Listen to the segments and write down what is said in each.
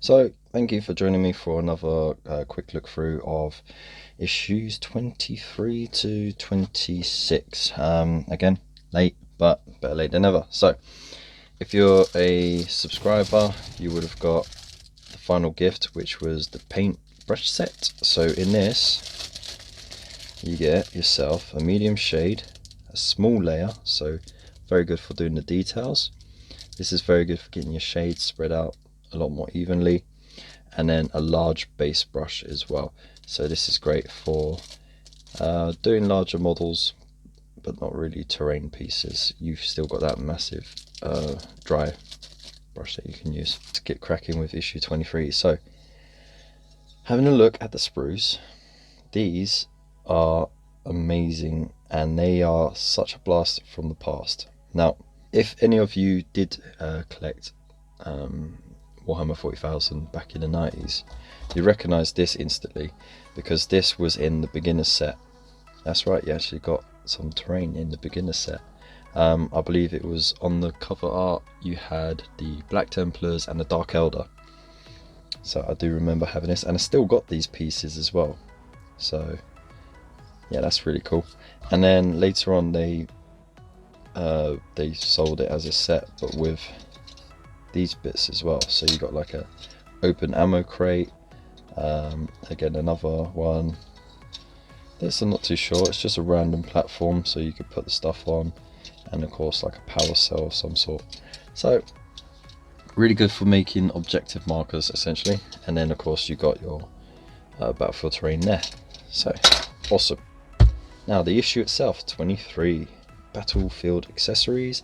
So thank you for joining me for another quick look through of issues 23 to 26. Again, late, but better late than never. So if you're a subscriber, you would have got the final gift, which was the paint brush set. So in this you get yourself a medium shade, a small layer, so very good for doing the details. This is very good for getting your shades spread out a lot more evenly, and then a large base brush as well. So this is great for doing larger models but not really terrain pieces. You've still got that massive dry brush that you can use to get cracking with issue 23. So having a look at the sprues, these are amazing and they are such a blast from the past. Now if any of you did collect Warhammer 40,000 back in the 90s, you recognise this instantly because this was in the beginner set. That's right, you actually got some terrain in the beginner set. I believe it was on the cover art you had the Black Templars and the Dark Elder. So I do remember having this, and I still got these pieces as well. So yeah, that's really cool. And then later on they sold it as a set but with these bits as well. So you got like a open ammo crate, again another one. This I'm not too sure, it's just a random platform so you could put the stuff on, and of course like a power cell of some sort. So really good for making objective markers essentially. And then of course you got your battlefield terrain there. So awesome. Now the issue itself, 23, battlefield accessories.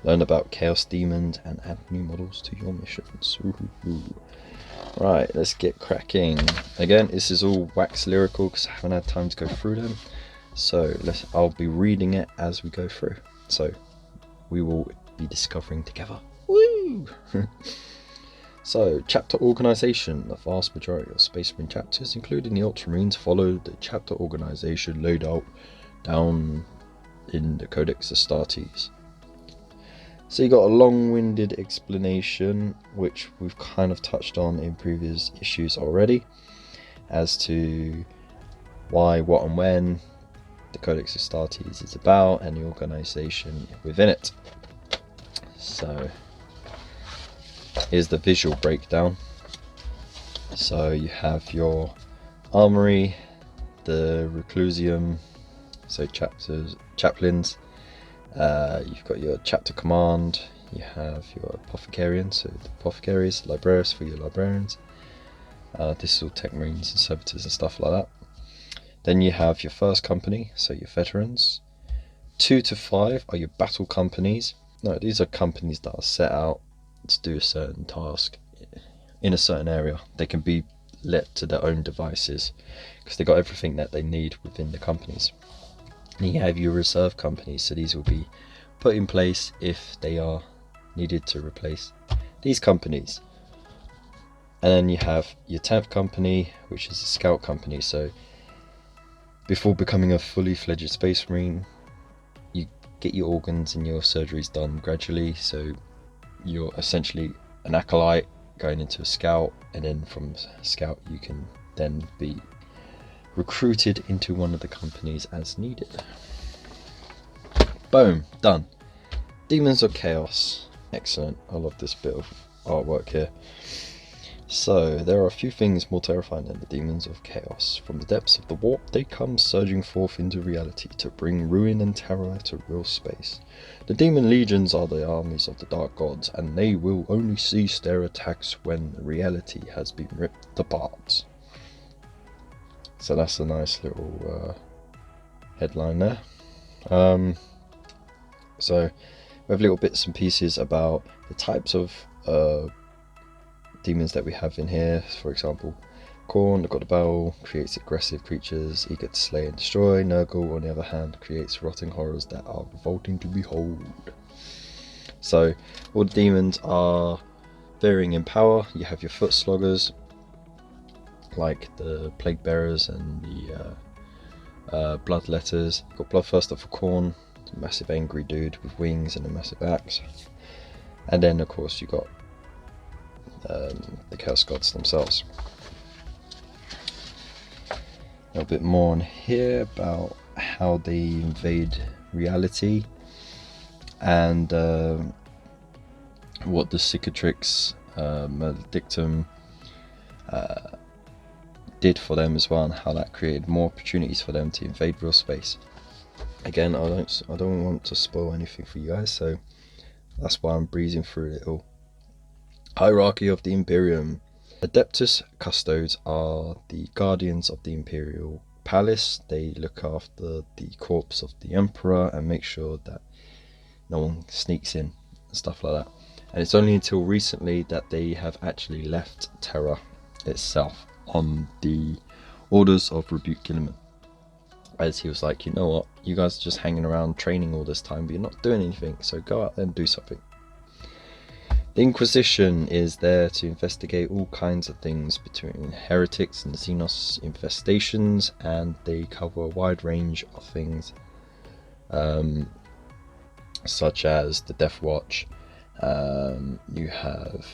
Learn about chaos demons and add new models to your missions. Right, let's get cracking. Again, this is all wax lyrical because I haven't had time to go through them. So I'll be reading it as we go through. So we will be discovering together. Woo! So, chapter organization. The vast majority of Space Marine chapters, including the Ultramarines, follow the chapter organization laid out down in the Codex Astartes. So you got a long-winded explanation, which we've kind of touched on in previous issues already, as to why, what and when the Codex Astartes is about and the organization within it. So here's the visual breakdown. So you have your armory, the reclusium, so chaplains. You've got your chapter command, you have your apothecarians, so the apothecaries, librarians for your librarians, this is all tech marines and servitors and stuff like that. Then you have your first company, so your veterans. 2 to 5 are your battle companies. No, these are companies that are set out to do a certain task in a certain area. They can be let to their own devices because they got everything that they need within the companies. And you have your reserve companies, so these will be put in place if they are needed to replace these companies. And then you have your 10th company, which is a scout company. So before becoming a fully fledged Space Marine, you get your organs and your surgeries done gradually. So you're essentially an acolyte going into a scout, and then from scout you can then be recruited into one of the companies as needed. Boom, done. Demons of Chaos. Excellent. I love this bit of artwork here. So there are a few things more terrifying than the demons of chaos. From the depths of the warp they come surging forth into reality to bring ruin and terror to real space. The demon legions are the armies of the dark gods, and they will only cease their attacks when reality has been ripped apart. So that's a nice little headline there. So we have little bits and pieces about the types of demons that we have in here. For example, Khorne, the god of battle, creates aggressive creatures eager to slay and destroy. Nurgle, on the other hand, creates rotting horrors that are revolting to behold. So all the demons are varying in power. You have your foot sloggers, like the plague bearers and the bloodletters. You've got Bloodthirster for Khorne, a massive angry dude with wings and a massive axe. And then of course you got the Chaos Gods themselves. A little bit more on here about how they invade reality, and what the Cicatrix Maledictum did for them as well, and how that created more opportunities for them to invade real space. Again, I don't want to spoil anything for you guys, so that's why I'm breezing through it all. Hierarchy of the Imperium. Adeptus Custodes are the guardians of the Imperial Palace. They look after the corpse of the Emperor and make sure that no one sneaks in and stuff like that. And it's only until recently that they have actually left Terra itself on the orders of Rebuke Gilliman, as he was like, you know what, you guys are just hanging around training all this time, but you're not doing anything, so go out there and do something. The Inquisition is there to investigate all kinds of things between heretics and Xenos infestations, and they cover a wide range of things, such as the Death Watch. You have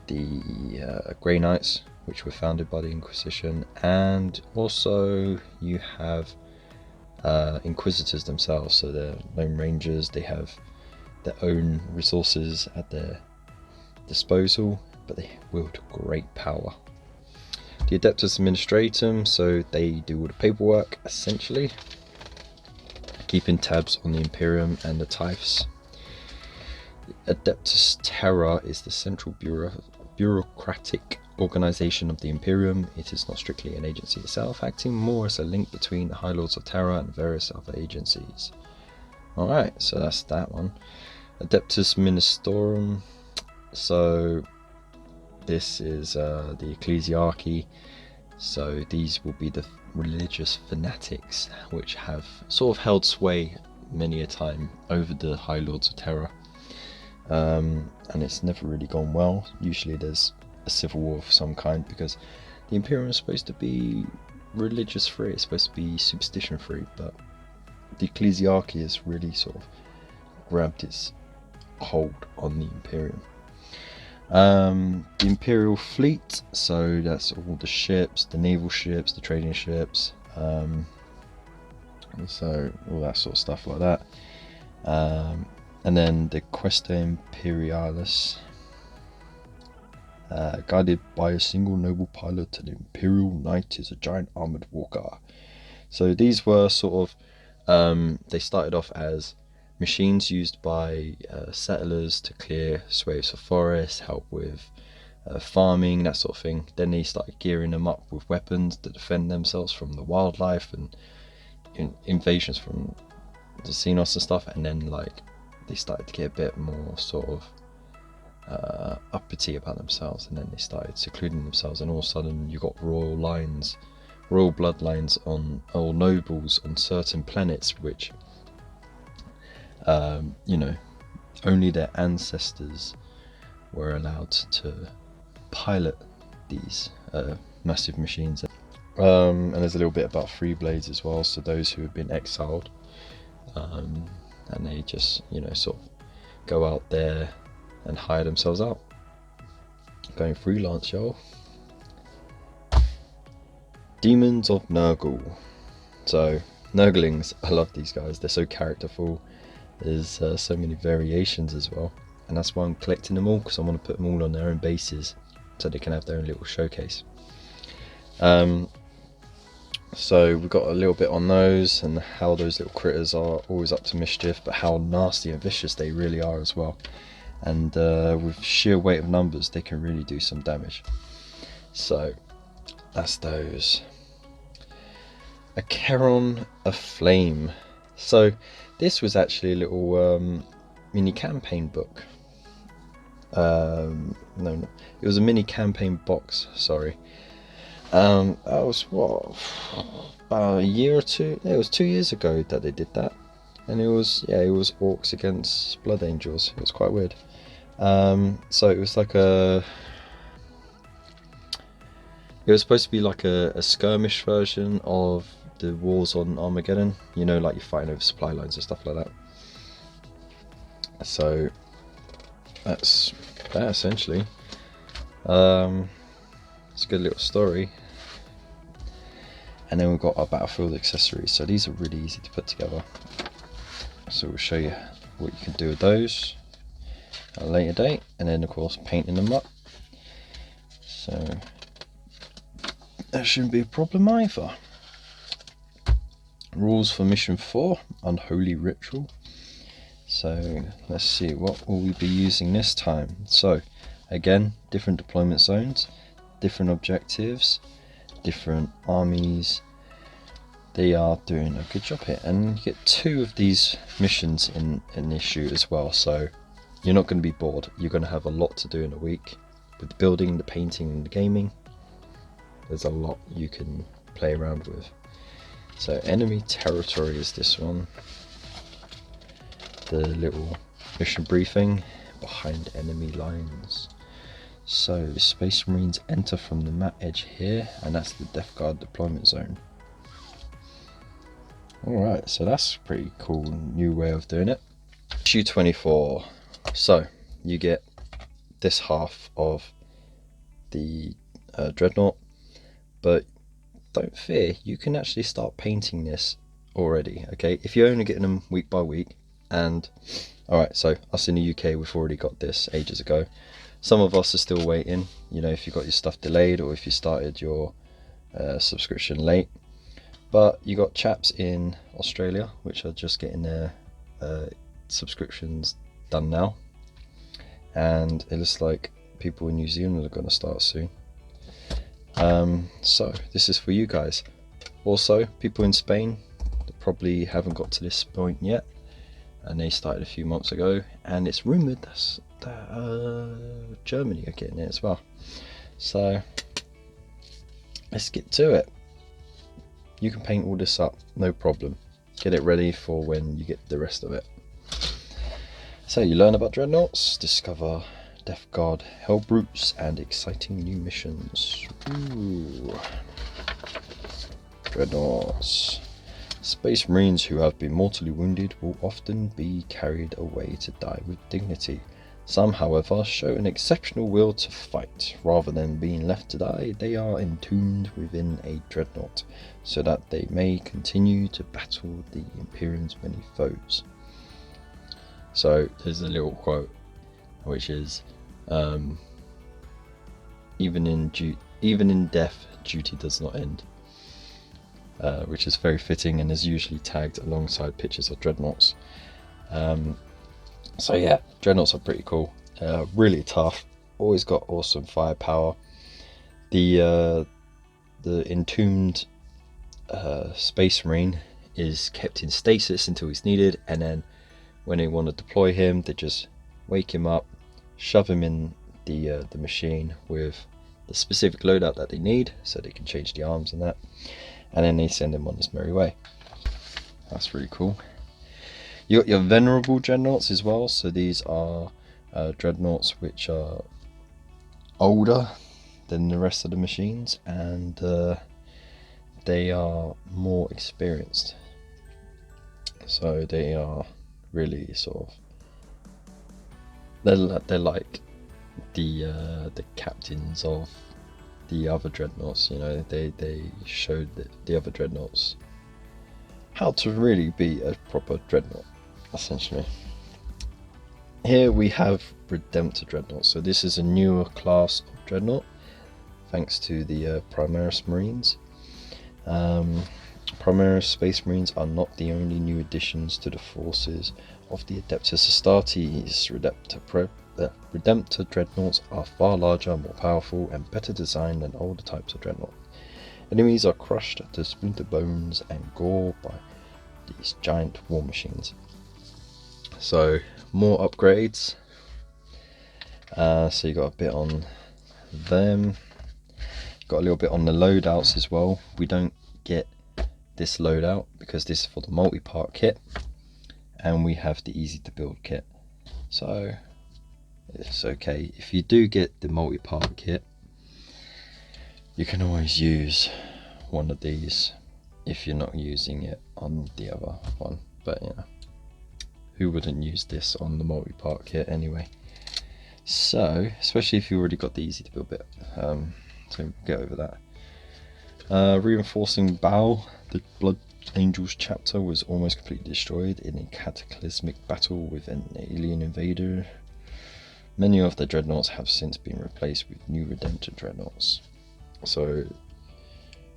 the Grey Knights, which were founded by the Inquisition, and also you have Inquisitors themselves, so they're Lone Rangers. They have their own resources at their disposal, but they wield great power. The Adeptus Administratum, so they do all the paperwork, essentially, keeping tabs on the Imperium and the tithes. Adeptus Terra is the central bureaucratic organization of the Imperium. It is not strictly an agency itself, acting more as a link between the High Lords of Terra and various other agencies. Alright, so that's that one. Adeptus Ministorum, so this is the ecclesiarchy, so these will be the religious fanatics which have sort of held sway many a time over the High Lords of Terra, and it's never really gone well. Usually there's a civil war of some kind, because the Imperium is supposed to be religious free, it's supposed to be superstition free, but the ecclesiarchy has really sort of grabbed its hold on the Imperium. The Imperial Fleet, so that's all the ships, the naval ships, the trading ships, so all that sort of stuff like that. And then the Questa Imperialis, guided by a single noble pilot, an Imperial Knight is a giant armored walker. So these were sort of, they started off as machines used by settlers to clear swathes of forest, help with farming, that sort of thing. Then they started gearing them up with weapons to defend themselves from the wildlife and invasions from the Xenos and stuff. And then like they started to get a bit more sort of uppity about themselves, and then they started secluding themselves, and all of a sudden you got royal bloodlines on, or nobles on certain planets, which you know, only their ancestors were allowed to pilot these massive machines. And there's a little bit about free blades as well, so those who have been exiled, and they just, you know, sort of go out there and hire themselves out, going freelance, y'all. Demons of Nurgle. So Nurglings, I love these guys, they're so characterful. There's so many variations as well, and that's why I'm collecting them all, because I want to put them all on their own bases so they can have their own little showcase. So we've got a little bit on those and how those little critters are always up to mischief, but how nasty and vicious they really are as well. And with sheer weight of numbers, they can really do some damage. So that's those. ACHERON, AFLAME. So this was actually a little mini campaign book. No, it was a mini campaign box, sorry. That was what, about a year or two? Yeah, it was 2 years ago that they did that, and it was, yeah, it was orcs against blood angels. It was quite weird. So it was like it was supposed to be like a skirmish version of the wars on Armageddon, you know, like you're fighting over supply lines and stuff like that. So that's that essentially. It's a good little story. And then we've got our battlefield accessories. So these are really easy to put together. So we'll show you what you can do with those at a later date, and then of course painting them up. So that shouldn't be a problem either. Rules for mission 4, Unholy Ritual. So let's see, what will we be using this time? So again, different deployment zones, different objectives, different armies. They are doing a good job here, and you get 2 of these missions in this shoot as well, so you're not going to be bored. You're going to have a lot to do in a week with the building, the painting and the gaming. There's a lot you can play around with. So enemy territory is this one. The little mission briefing, behind enemy lines. So the Space Marines enter from the map edge here, and that's the Death Guard deployment zone. Alright, so that's a pretty cool new way of doing it. Issue 24. So you get this half of the Dreadnought, but don't fear, you can actually start painting this already, okay? If you're only getting them week by week, and alright, so us in the UK, we've already got this ages ago. Some of us are still waiting, you know, if you got your stuff delayed or if you started your subscription late. But you got chaps in Australia which are just getting their subscriptions done now, and it looks like people in New Zealand are going to start soon. So this is for you guys. Also, people in Spain that probably haven't got to this point yet, and they started a few months ago, and it's rumoured that Germany are getting it as well. So let's get to it. You can paint all this up, no problem. Get it ready for when you get the rest of it. So you learn about Dreadnoughts, discover Death Guard Hellbrutes, and exciting new missions. Ooh. Dreadnoughts. Space Marines who have been mortally wounded will often be carried away to die with dignity. Some, however, show an exceptional will to fight. Rather than being left to die, they are entombed within a dreadnought, so that they may continue to battle the Imperium's many foes. So there's a little quote, which is, even in death, duty does not end. Which is very fitting and is usually tagged alongside pictures of dreadnoughts. So yeah, dreadnoughts are pretty cool, really tough, always got awesome firepower. The entombed Space Marine is kept in stasis until he's needed, and then when they want to deploy him, they just wake him up, shove him in the machine with the specific loadout that they need, so they can change the arms and that, and then they send him on his merry way. That's really cool. You got your venerable dreadnoughts as well. So these are dreadnoughts which are older than the rest of the machines, and they are more experienced. So they are really sort of, they're like the captains of the other dreadnoughts. You know, they showed the other dreadnoughts how to really be a proper dreadnought, essentially. Here we have Redemptor Dreadnought. So this is a newer class of dreadnought, thanks to the Primaris Marines. Primaris Space Marines are not the only new additions to the forces of the Adeptus Astartes. Redemptor Dreadnoughts are far larger, more powerful, and better designed than older types of dreadnought. Enemies are crushed to splinter bones and gore by these giant war machines. So more upgrades. So you got a bit on them. Got a little bit on the loadouts as well. We don't get this loadout because this is for the multi-part kit, and we have the easy to build kit. So it's okay. If you do get the multi-part kit, you can always use one of these if you're not using it on the other one. But you know, who wouldn't use this on the multi-part kit anyway? So, especially if you already got the easy to build bit, so get over that. Reinforcing bow, the Blood Angels chapter was almost completely destroyed in a cataclysmic battle with an alien invader. Many of the dreadnoughts have since been replaced with new Redemptor dreadnoughts. So,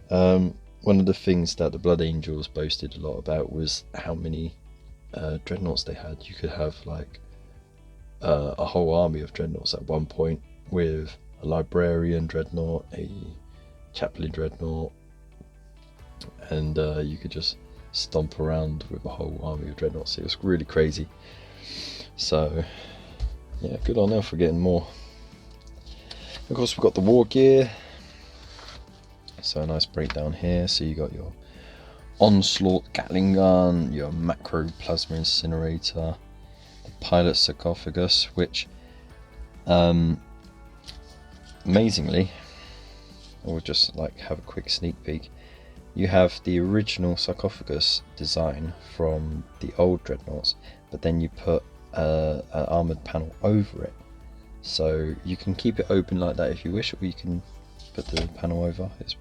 one of the things that the Blood Angels boasted a lot about was how many dreadnoughts they had. You could have like a whole army of dreadnoughts at one point, with a librarian dreadnought, a chaplain dreadnought, and you could just stomp around with a whole army of dreadnoughts. It was really crazy. So yeah, good on them for getting more. Of course, we've got the war gear. So a nice breakdown here. So you got your Onslaught Gatling gun, your Macro Plasma Incinerator, the Pilot Sarcophagus, which amazingly, we'll just like have a quick sneak peek. You have the original sarcophagus design from the old dreadnoughts, but then you put an armored panel over it, so you can keep it open like that if you wish, or you can put the panel over. It's a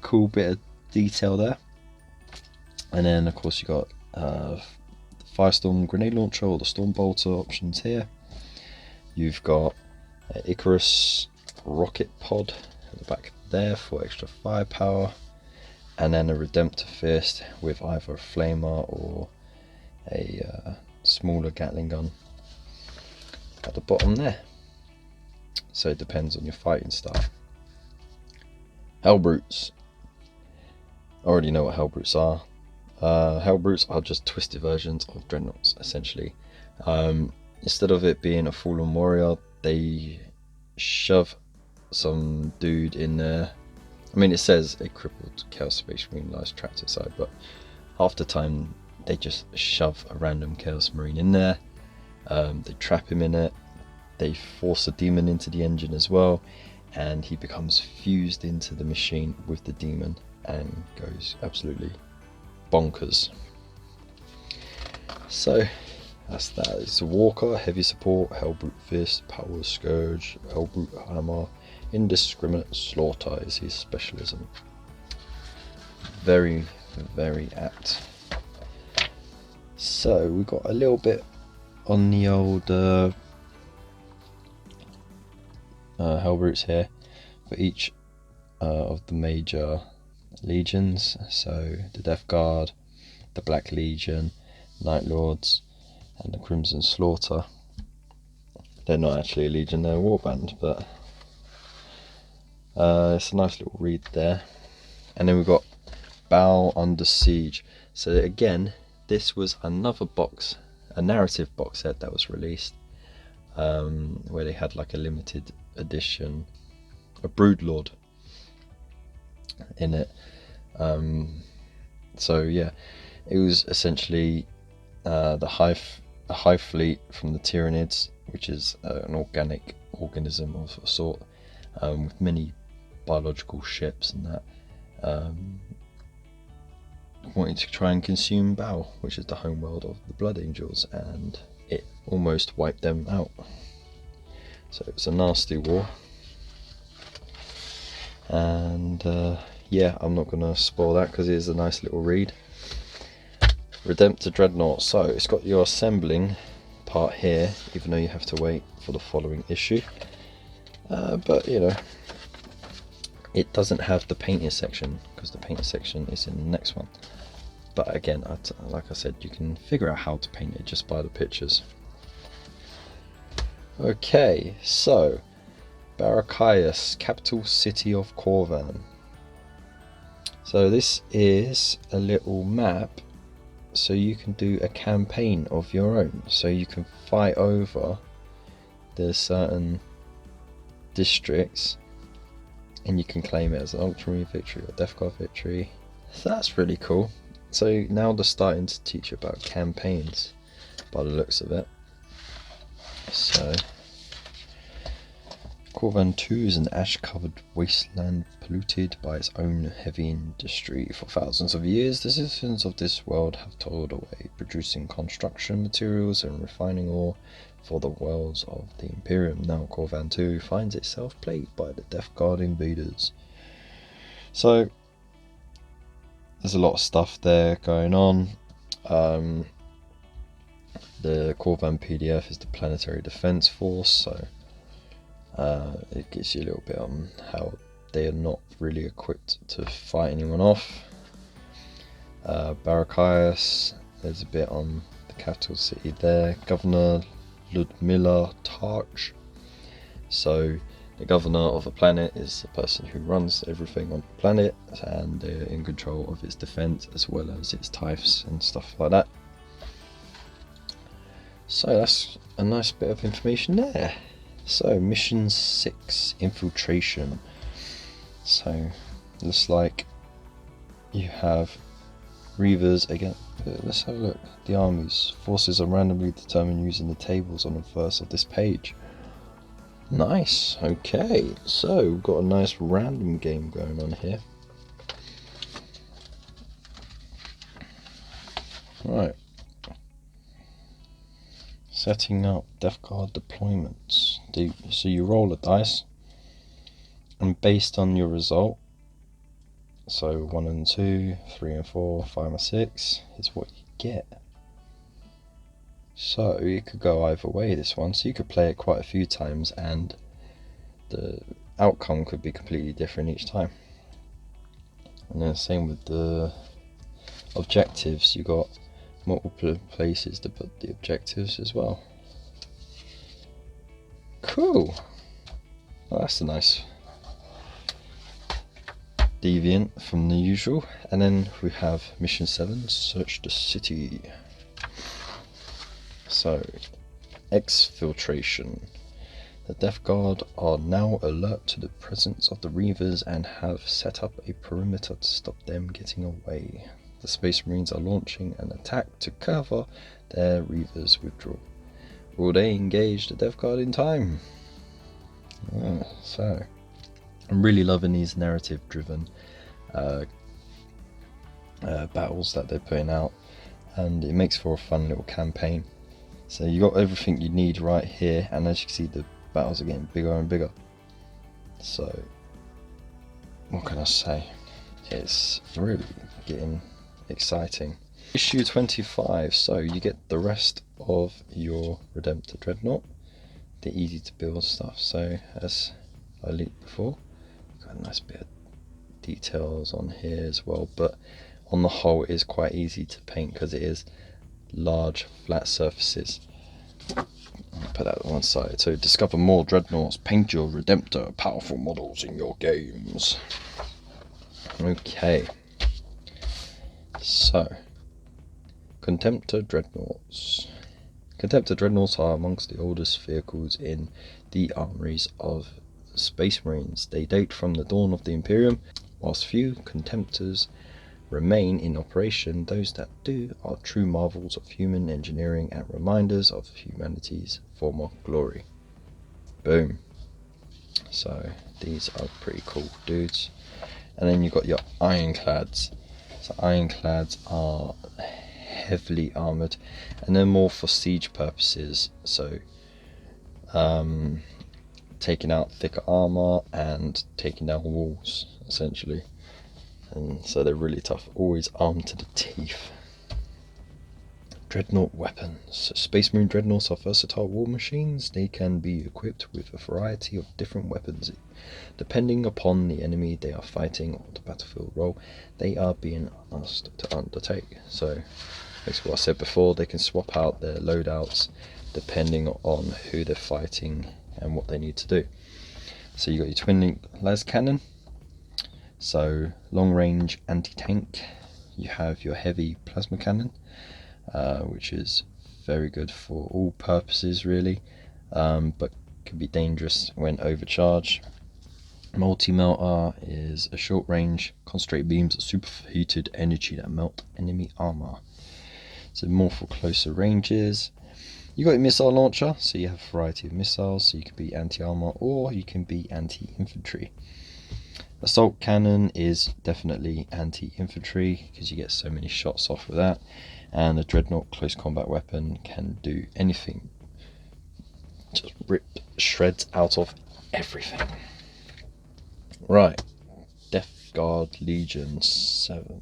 cool bit of detail there. And then of course you got the Firestorm grenade launcher or the Storm Bolter options here. You've got Icarus rocket pod at the back there for extra firepower, and then a Redemptor Fist with either a Flamer or a smaller Gatling gun at the bottom there. So it depends on your fighting style. Hellbrutes. I already know what Hellbrutes are. Hellbrutes are just twisted versions of dreadnoughts, essentially. Instead of it being a fallen warrior, they shove some dude in there. I mean, it says a crippled Chaos Space Marine lies trapped inside, but half the time they just shove a random Chaos Marine in there. They trap him in it. They force a demon into the engine as well, and he becomes fused into the machine with the demon and goes absolutely bonkers. So that's that. It's a Walker, heavy support, Hellbrute Fist, Power Scourge, Hellbrute Hammer, Indiscriminate Slaughter is his specialism. Very, very apt. So we got a little bit on the old Hellbrutes here for each of the major legions. So the Death Guard, the Black Legion, Night Lords, and the Crimson Slaughter. They're not actually a legion, they're a warband, but it's a nice little read there. And then we've got Bow Under Siege. So again, this was another box, a narrative box set that was released, where they had like a limited edition, a Broodlord in it. So yeah, it was essentially a hive fleet from the Tyranids, which is an organic organism of a sort, with many biological ships and that, wanting to try and consume Bow, which is the homeworld of the Blood Angels, and it almost wiped them out. So it was a nasty war, and yeah, I'm not going to spoil that because it is a nice little read. Redemptor Dreadnought. So it's got your assembling part here, even though you have to wait for the following issue, but you know, it doesn't have the painting section because the painting section is in the next one. But again, like I said, you can figure out how to paint it just by the pictures. Okay, so Barachias, capital city of Corvan. So this is a little map, so you can do a campaign of your own. So you can fight over the certain districts, and you can claim it as an Ultramarine victory or Death Guard victory. So that's really cool. So now they're starting to teach you about campaigns by the looks of it. So Corvan 2 is an ash-covered wasteland polluted by its own heavy industry. For thousands of years, the citizens of this world have toiled away, producing construction materials and refining ore for the wells of the Imperium. Now Corvan 2 finds itself plagued by the Death Guard invaders. So, there's a lot of stuff there going on. The Corvan PDF is the Planetary Defense Force, so it gives you a little bit on how they are not really equipped to fight anyone off. Barachias, there's a bit on the capital city there. Governor Ludmilla Tarch. So the governor of a planet is the person who runs everything on the planet, and they're in control of its defense as well as its tithes and stuff like that. So that's a nice bit of information there. So mission 6, infiltration. So looks like you have Reavers again. Let's have a look. The armies. Forces are randomly determined using the tables on the verse of this page. Nice. Okay, so we've got a nice random game going on here. Right. Setting up Death Guard deployments. So you roll a dice, and based on your result, so 1 and 2, 3 and 4, 5 and 6 is what you get. So it could go either way, this one. So you could play it quite a few times and the outcome could be completely different each time. And then same with the objectives, you got multiple places to put the objectives as well. Cool. Well, that's a nice deviant from the usual. And then we have mission 7, search the city. So exfiltration. The Death Guard are now alert to the presence of the Reavers and have set up a perimeter to stop them getting away. The Space Marines are launching an attack to cover their Reavers' withdrawal. Will they engage the Death Guard in time? So, I'm really loving these narrative-driven battles that they're putting out, and it makes for a fun little campaign. So you got everything you need right here, and as you can see, the battles are getting bigger and bigger. So, what can I say? It's really getting exciting. Issue 25, so you get the rest of your Redemptor Dreadnought, the easy to build stuff. So as I leaked before, got a nice bit of details on here as well, but on the whole it is quite easy to paint because it is large flat surfaces. I'll put that on one side. So discover more Dreadnoughts, paint your Redemptor powerful models in your games. Okay. So, Contemptor Dreadnoughts. Contemptor Dreadnoughts are amongst the oldest vehicles in the armories of Space Marines. They date from the dawn of the Imperium. Whilst few Contemptors remain in operation, those that do are true marvels of human engineering and reminders of humanity's former glory. Boom. So, these are pretty cool dudes. And then you've got your Ironclads. So Ironclads are heavily armoured, and they're more for siege purposes, so taking out thicker armour and taking down walls, essentially. And so they're really tough, always armed to the teeth. Dreadnought weapons. So Space Marine Dreadnoughts are versatile war machines. They can be equipped with a variety of different weapons. Depending upon the enemy they are fighting or the battlefield role they are being asked to undertake. So, basically what I said before, they can swap out their loadouts depending on who they're fighting and what they need to do. So you got your twin las cannon, so long range anti-tank. You have your heavy plasma cannon, which is very good for all purposes really, but can be dangerous when overcharged. Multi-melter is a short range concentrated beams of superheated energy that melt enemy armor. So more for closer ranges. You got your missile launcher, so you have a variety of missiles, so you can be anti-armor or you can be anti-infantry. Assault cannon is definitely anti-infantry because you get so many shots off with that, and a dreadnought close combat weapon can do anything, just rip shreds out of everything. Right, Death Guard Legion 7,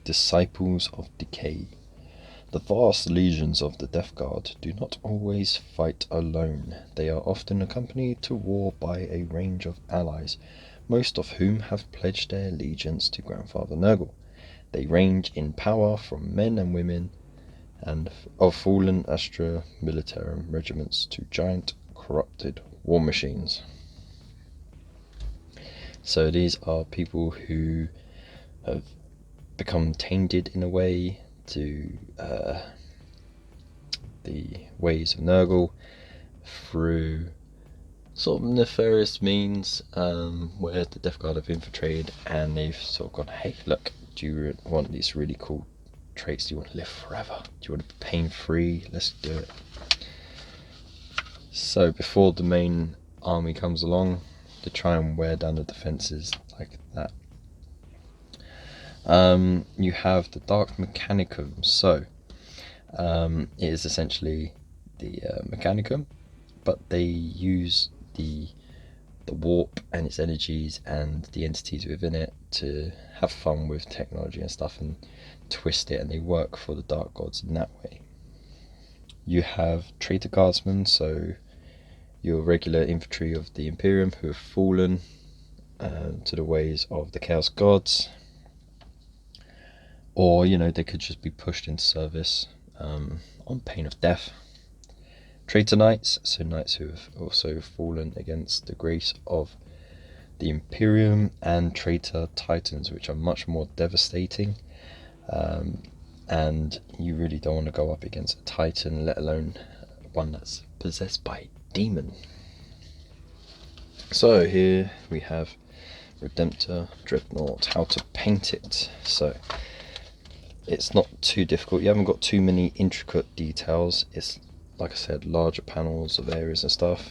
Disciples of Decay. The vast legions of the Death Guard do not always fight alone. They are often accompanied to war by a range of allies, most of whom have pledged their allegiance to Grandfather Nurgle. They range in power from men and women and of fallen Astra Militarum regiments to giant corrupted war machines. So these are people who have become tainted in a way to the ways of Nurgle through sort of nefarious means, where the Death Guard have infiltrated and they've sort of gone, hey look, do you want these really cool traits? Do you want to live forever? Do you want to be pain free? Let's do it. So before the main army comes along, to try and wear down the defences like that. You have the Dark Mechanicum. So it is essentially the Mechanicum, but they use the warp and its energies and the entities within it to have fun with technology and stuff and twist it, and they work for the Dark Gods in that way. You have Traitor Guardsmen, so your regular infantry of the Imperium who have fallen to the ways of the Chaos Gods, or they could just be pushed into service on pain of death. Traitor Knights, so knights who have also fallen against the grace of the Imperium, and Traitor Titans, which are much more devastating, and you really don't want to go up against a Titan, let alone one that's possessed by a demon. So here we have Redemptor Dreadnought, how to paint it. So it's not too difficult, you haven't got too many intricate details, it's like I said, larger panels of areas and stuff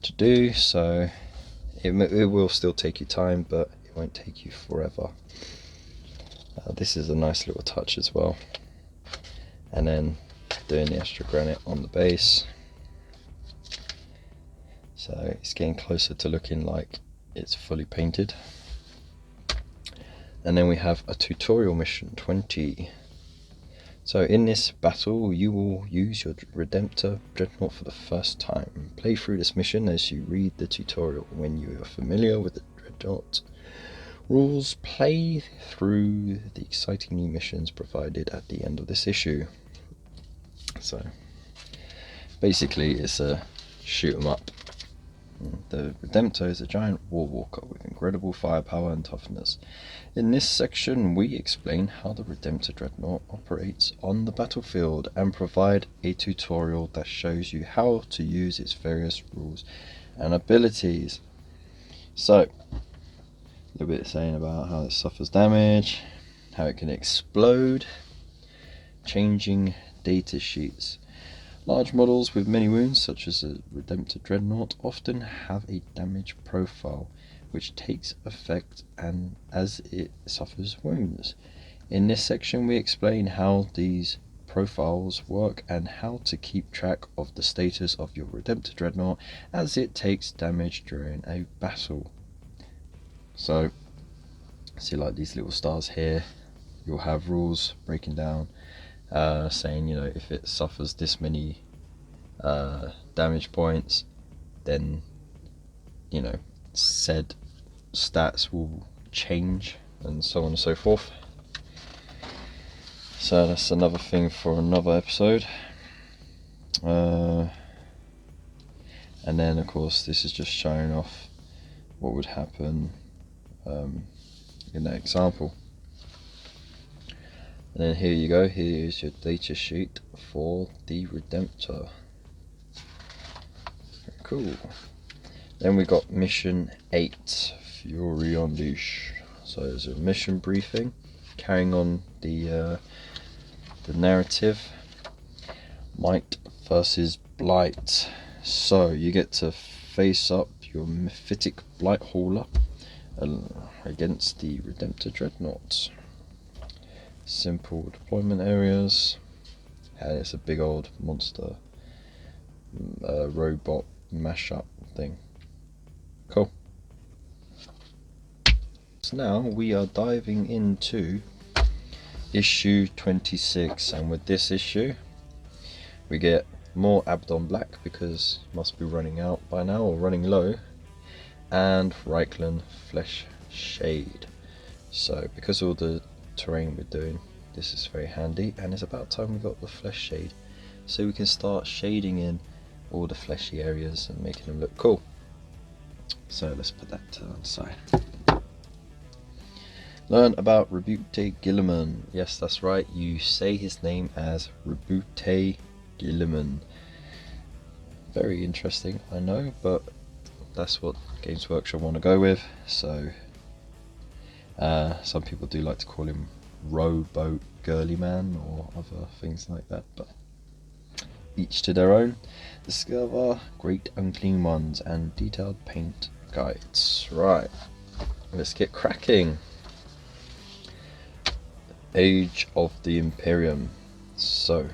to do, so it will still take you time, but it won't take you forever. This is a nice little touch as well, and then doing the Astra Granite on the base, so it's getting closer to looking like it's fully painted. And then we have a tutorial mission 20. So in this battle you will use your Redemptor Dreadnought for the first time. Play through this mission as you read the tutorial. When you are familiar with the Dreadnought rules, play through the exciting new missions provided at the end of this issue. So basically it's a shoot 'em up. The Redemptor is a giant war walker with incredible firepower and toughness. In this section we explain how the Redemptor Dreadnought operates on the battlefield and provide a tutorial that shows you how to use its various rules and abilities. So a little bit saying about how it suffers damage, how it can explode, changing data sheets. Large models with many wounds, such as a Redemptor Dreadnought, often have a damage profile which takes effect and as it suffers wounds. In this section we explain how these profiles work and how to keep track of the status of your Redemptor Dreadnought as it takes damage during a battle. So see, like these little stars here, you'll have rules breaking down, saying if it suffers this many damage points, then said stats will change, and so on and so forth. So that's another thing for another episode. And then of course this is just showing off what would happen in that example. And then here you go, here is your data sheet for the Redemptor. Cool. Then we got mission 8, Fury Unleashed. So there's a mission briefing, carrying on the narrative. Might versus Blight. So you get to face up your mythic Blight Hauler against the Redemptor Dreadnoughts. Simple deployment areas, and it's a big old monster robot mashup thing. Cool. So now we are diving into issue 26, and with this issue we get more Abaddon Black, because it must be running out by now or running low, and Reichland Flesh Shade. So because of all the terrain we're doing, this is very handy, and it's about time we got the Flesh Shade so we can start shading in all the fleshy areas and making them look cool. So let's put that to one side. Learn about Rebute Gilliman. Yes, that's right, you say his name as Rebute Gilliman. Very interesting, I know, but that's what Games Workshop want to go with. So some people do like to call him Rowboat Girly Man or other things like that, but each to their own. Discover Great Unclean Ones and detailed paint guides. Right, let's get cracking. Age of the Imperium. So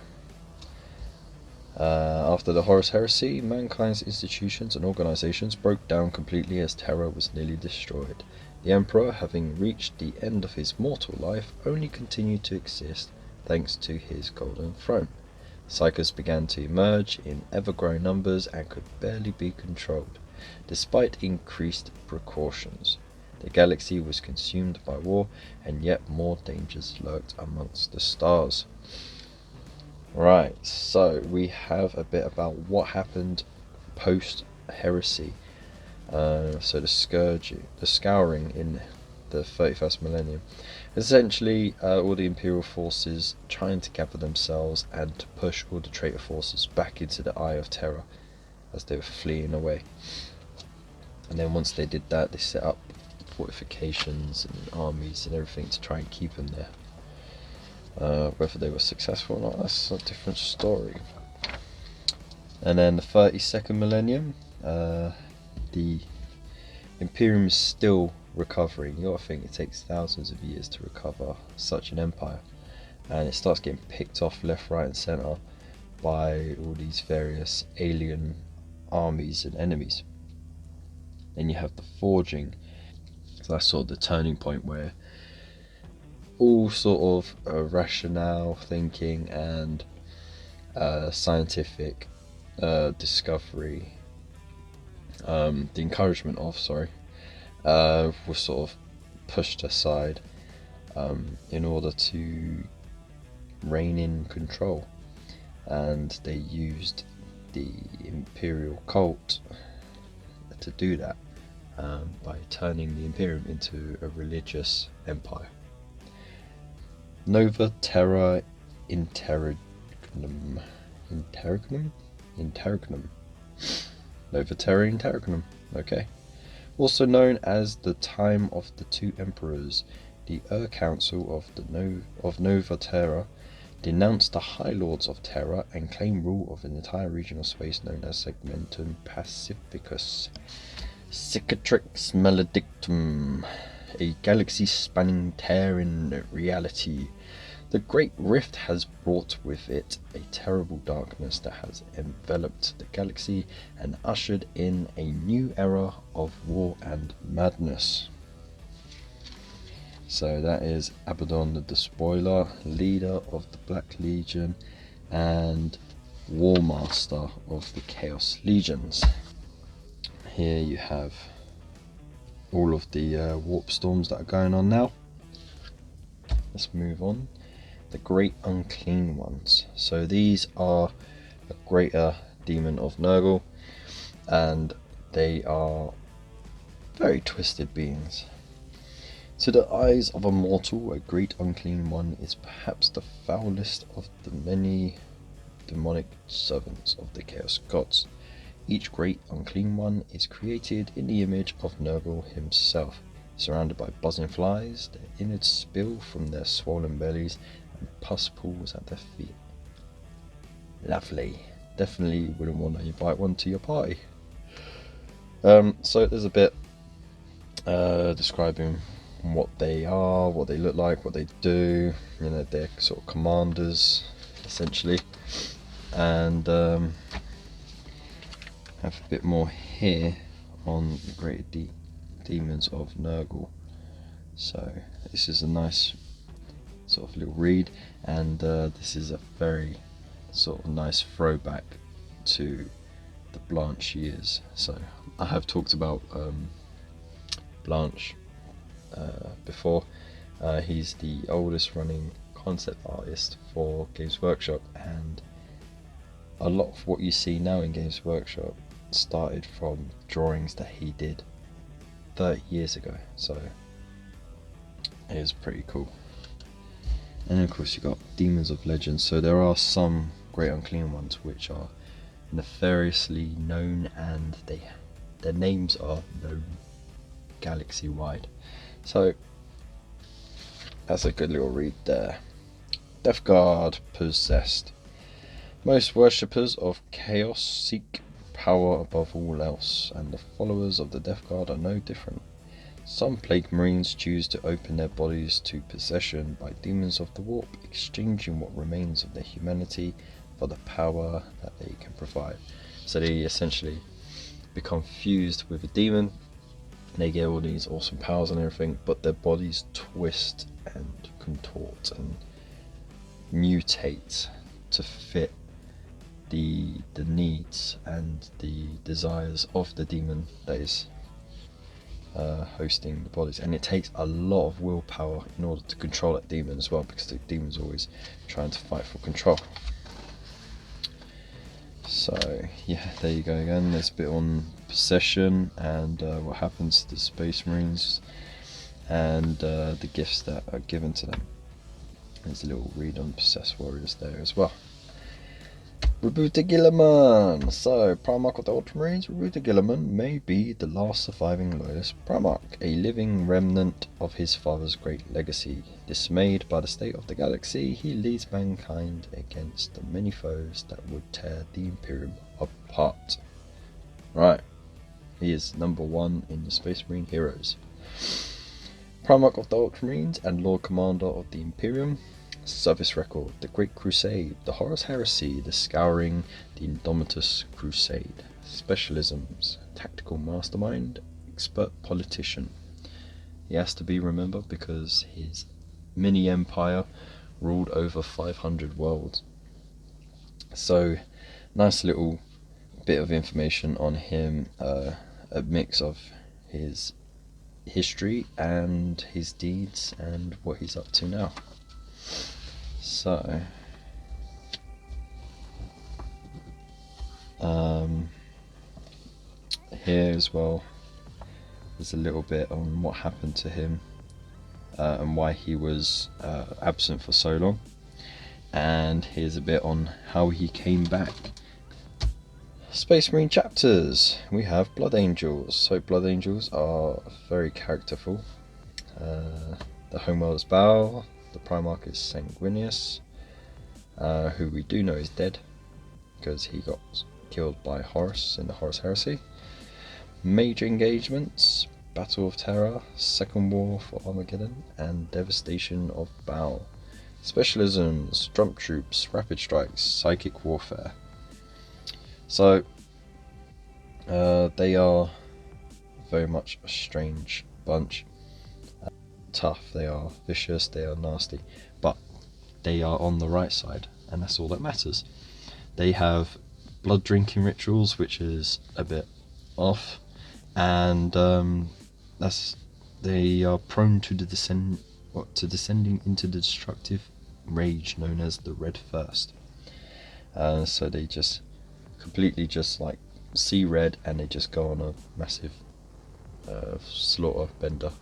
after the Horus Heresy, mankind's institutions and organizations broke down completely as Terra was nearly destroyed. The Emperor, having reached the end of his mortal life, only continued to exist thanks to his golden throne. Psychers began to emerge in ever-growing numbers and could barely be controlled, despite increased precautions. The galaxy was consumed by war, and yet more dangers lurked amongst the stars. Right, so we have a bit about what happened post-heresy. So the scouring in the 31st millennium. Essentially, all the Imperial forces trying to gather themselves and to push all the traitor forces back into the Eye of Terror as they were fleeing away. And then once they did that, they set up fortifications and armies and everything to try and keep them there. Whether they were successful or not, that's a different story. And then the 32nd millennium, the Imperium is still recovering. You gotta think it takes thousands of years to recover such an empire, and it starts getting picked off left, right and centre by all these various alien armies and enemies. Then you have the forging. So that's sort of the turning point where all sort of rationale thinking and scientific discovery, the encouragement of, was sort of pushed aside in order to rein in control, and they used the imperial cult to do that by turning the Imperium into a religious empire. Nova Terra Interregnum. Nova Terra Interregnum, okay. Also known as the Time of the Two Emperors, the Council of Nova Terra denounced the High Lords of Terra and claimed rule of an entire region of space known as Segmentum Pacificus. Cicatrix Maledictum, a galaxy-spanning tear in reality. The Great Rift has brought with it a terrible darkness that has enveloped the galaxy and ushered in a new era of war and madness. So that is Abaddon the Despoiler, leader of the Black Legion and War Master of the Chaos Legions. Here you have all of the warp storms that are going on now. Let's move on. The Great Unclean Ones. So these are a greater demon of Nurgle, and they are very twisted beings. To the eyes of a mortal, a Great Unclean One is perhaps the foulest of the many demonic servants of the Chaos Gods. Each Great Unclean One is created in the image of Nurgle himself, surrounded by buzzing flies. Their innards spill from their swollen bellies and pus pools at their feet. Lovely. Definitely wouldn't want to invite one to your party. So there's a bit describing what they are, what they look like, what they do. You know, they're sort of commanders, essentially. And have a bit more here on the Great Demons of Nurgle. So this is a nice sort of little read, and this is a very sort of nice throwback to the Blanche years. So I have talked about Blanche before. He's the oldest running concept artist for Games Workshop, and a lot of what you see now in Games Workshop started from drawings that he did 30 years ago, so it is pretty cool. And then of course you got Demons of Legend. So there are some Great Unclean ones which are nefariously known, and their names are known galaxy wide. So that's a good little read there. Death Guard Possessed. Most worshippers of chaos seek power above all else, and the followers of the Death Guard are no different. Some Plague Marines choose to open their bodies to possession by demons of the warp, exchanging what remains of their humanity for the power that they can provide. So they essentially become fused with a demon, and they get all these awesome powers and everything, but their bodies twist and contort and mutate to fit the needs and the desires of the demon that is hosting the bodies. And it takes a lot of willpower in order to control that demon as well, because the demon's always trying to fight for control. So yeah, there you go again. There's a bit on possession and what happens to the Space Marines and the gifts that are given to them. There's a little read on Possessed Warriors there as well. Roboute Guilliman. So, Primarch of the Ultramarines, Roboute Guilliman may be the last surviving loyalist Primarch, a living remnant of his father's great legacy. Dismayed by the state of the galaxy, he leads mankind against the many foes that would tear the Imperium apart. Right, he is number 1 in the Space Marine Heroes. Primarch of the Ultramarines and Lord Commander of the Imperium. Service record: the Great Crusade, the Horus Heresy, the Scouring, the Indomitus Crusade. Specialisms: tactical mastermind, expert politician. He has to be remembered because his mini empire ruled over 500 worlds. So nice little bit of information on him, a mix of his history and his deeds and what he's up to now. So here as well there's a little bit on what happened to him and why he was absent for so long, and here's a bit on how he came back. Space Marine chapters. We have Blood Angels. So Blood Angels are very characterful. The Homeworld is Baal. The Primarch is Sanguinius, who we do know is dead because he got killed by Horus in the Horus Heresy. Major engagements: Battle of Terror, Second War for Armageddon, and Devastation of Baal. Specialisms: Drum Troops, Rapid Strikes, Psychic Warfare. So they are very much a strange bunch. Tough, they are vicious, they are nasty, but they are on the right side, and that's all that matters. They have blood drinking rituals, which is a bit off, and they are prone to descending into the destructive rage known as the Red Thirst. So they just completely just like see red, and they just go on a massive slaughter bender.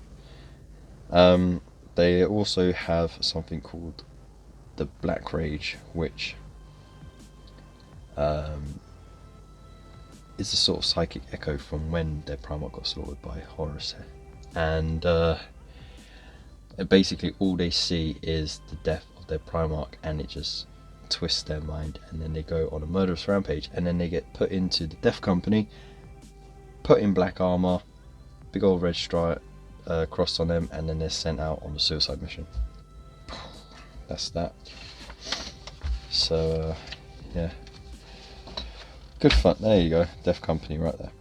They also have something called the Black Rage, which is a sort of psychic echo from when their Primarch got slaughtered by Horus, and basically all they see is the death of their Primarch, and it just twist their mind, and then they go on a murderous rampage, and then they get put into the Death Company, put in black armor, big old red stripe crossed on them, and then they're sent out on the suicide mission. That's that. So yeah, good fun. There you go, Death Company right there.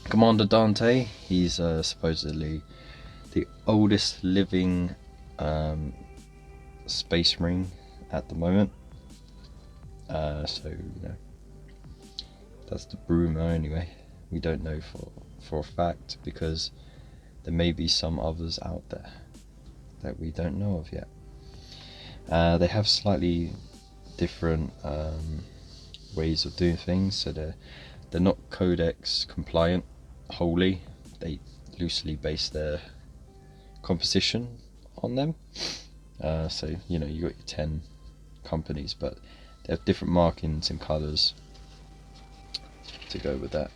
Commander Dante, he's supposedly the oldest living Space Marine at the moment. So you know, that's the rumour anyway. We don't know for a fact, because there may be some others out there that we don't know of yet. They have slightly different ways of doing things, so they're not codex compliant wholly. They loosely base their composition on them. So you know, you got your 10 companies, but they have different markings and colours to go with that.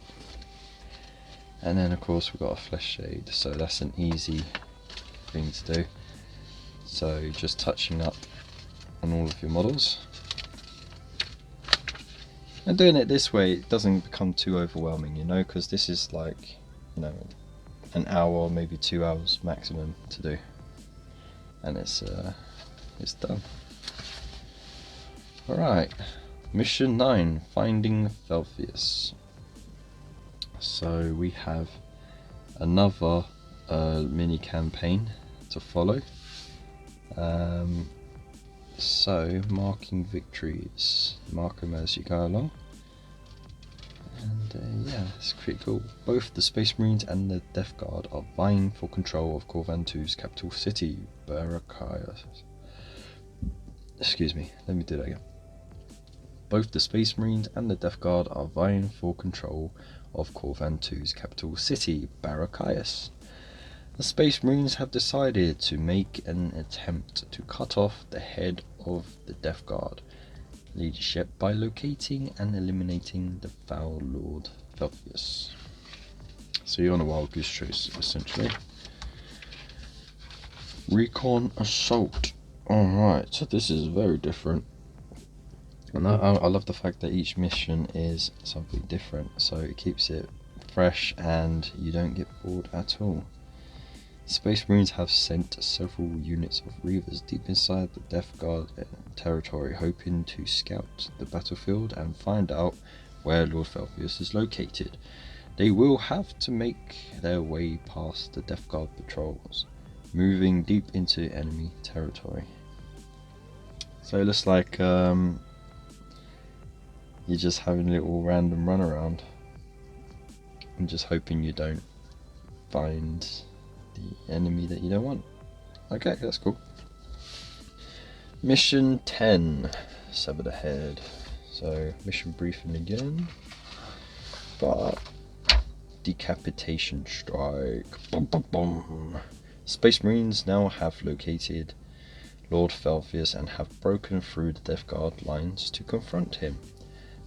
And then of course we've got a flesh shade, so that's an easy thing to do. So just touching up on all of your models, and doing it this way, it doesn't become too overwhelming, you know, because this is like, you know, an hour, maybe 2 hours maximum to do, and it's done. Alright, mission 9, Finding Felfius. So we have another mini campaign to follow. So marking victories, mark them as you go along, and yeah, it's pretty cool. Both the Space Marines and the Death Guard are vying for control of Corvantu's capital city, Barakaeus. Excuse me, let me do that again. Both the Space Marines and the Death Guard are vying for control of Corvantu's capital city, Barakaeus. The Space Marines have decided to make an attempt to cut off the head of the Death Guard leadership by locating and eliminating the Foul Lord Felfius. So you're on a wild goose chase, essentially. Recon Assault. Alright, so this is very different. And I love the fact that each mission is something different, so it keeps it fresh and you don't get bored at all. Space Marines have sent several units of Reavers deep inside the Death Guard territory, hoping to scout the battlefield and find out where Lord Felfius is located. They will have to make their way past the Death Guard patrols, moving deep into enemy territory. So it looks like you're just having a little random run around and just hoping you don't find the enemy that you don't want. Okay, that's cool. Mission 10, Sever the Head. So mission briefing again, but decapitation strike. Boom, boom, boom. Space Marines now have located Lord Felfius and have broken through the Death Guard lines to confront him.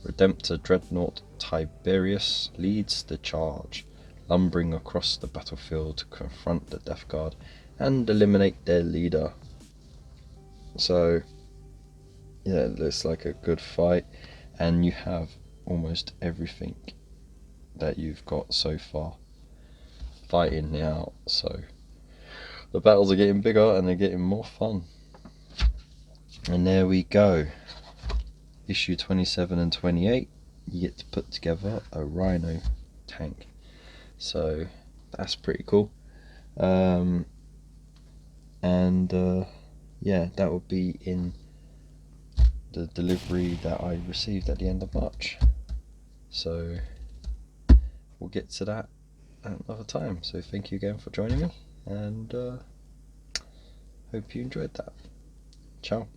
Redemptor Dreadnought Tiberius leads the charge, lumbering across the battlefield to confront the Death Guard and eliminate their leader. So yeah, it looks like a good fight, and you have almost everything that you've got so far fighting now, so the battles are getting bigger and they're getting more fun. And there we go, issue 27 and 28, you get to put together a Rhino tank. So that's pretty cool. Yeah, that will be in the delivery that I received at the end of March. So we'll get to that at another time. So thank you again for joining me, and hope you enjoyed that. Ciao.